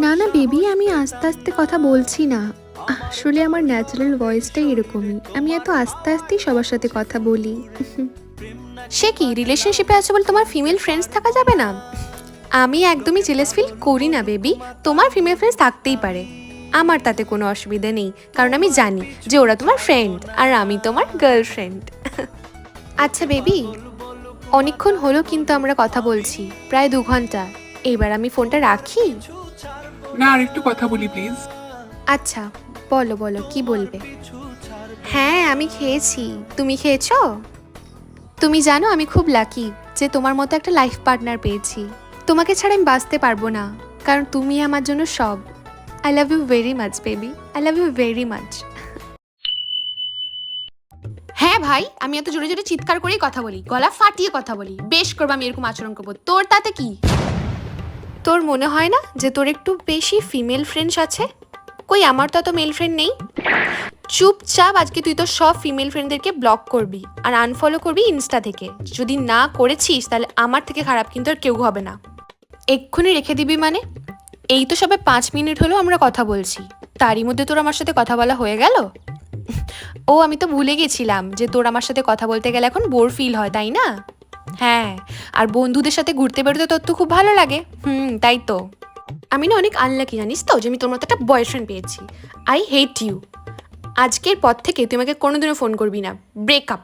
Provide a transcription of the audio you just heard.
না না বেবি, আমি আস্তে আস্তে কথা বলছি না। আসলে আমার ন্যাচারাল ভয়েসটাই এরকমই, আমি এত আস্তে আস্তেই সবার সাথে কথা বলি। সে কি রিলেশনশিপে আছে বলে তোমার ফিমেল ফ্রেন্ডস থাকা যাবে না? আমি একদমই জেলাস ফিল করি না বেবি, তোমার ফিমেল ফ্রেন্ডস থাকতেই পারে, আমার তাতে কোনো অসুবিধা নেই, কারণ আমি জানি যে ওরা তোমার ফ্রেন্ড আর আমি তোমার গার্লফ্রেন্ড। আচ্ছা বেবি, অনেকক্ষণ হলো কিন্তু আমরা কথা বলছি, প্রায় 2 ঘন্টা। এবার আমি ফোনটা রাখি? না, আর একটু কথা বলি প্লিজ। আচ্ছা বলো বলো, কি বলবে? হ্যাঁ আমি খেয়েছি, তুমি খেয়েছো? তুমি জানো আমি খুব লাকি যে তোমার মতো একটা লাইফ পার্টনার পেয়েছি। তোমাকে ছাড়া আমি বাঁচতে পারবো না, কারণ তুমি আমার জন্য সব। I love you very much baby, I love you very much. হ্যাঁ ভাই, আমি এত জোরে জোরে চিৎকার করেই কথা বলি, গলা ফাটিয়ে কথা বলি, বেশ করবো আমি এরকম আচরণ করবো, তোর তাতে কি? তোর মনে হয় না যে তোর একটু বেশি ফিমেল ফ্রেন্ডস আছে? কই আমার তো এত মেল ফ্রেন্ড নেই। চুপচাপ আজকে তুই তো সব ফিমেল ফ্রেন্ডদেরকে ব্লক করবি আর আনফলো করবি ইনস্টা থেকে। যদি না করেছিস তাহলে আমার থেকে খারাপ কিন্তু আর কেউ হবে না। এক্ষুনি রেখে দিবি মানে? এই তো সবে 5 মিনিট হলো আমরা কথা বলছি, তারই মধ্যে তোর আমার সাথে কথা বলা হয়ে গেল? ও আমি তো ভুলে গেছিলাম যে তোর আমার সাথে কথা বলতে গেলে এখন বোর ফিল হয়, তাই না? হ্যাঁ, আর বন্ধুদের সাথে ঘুরতে বেরোতে তোর তো খুব ভালো লাগে। তাই তো। আমি না অনেক আনলাকি জানিস তো, যে আমি তোর মতো একটা বয়ফ্রেন্ড পেয়েছি। I hate you. আজকের পর থেকে তুই আমাকে কোনোদিনও ফোন করবি না। ব্রেকআপ।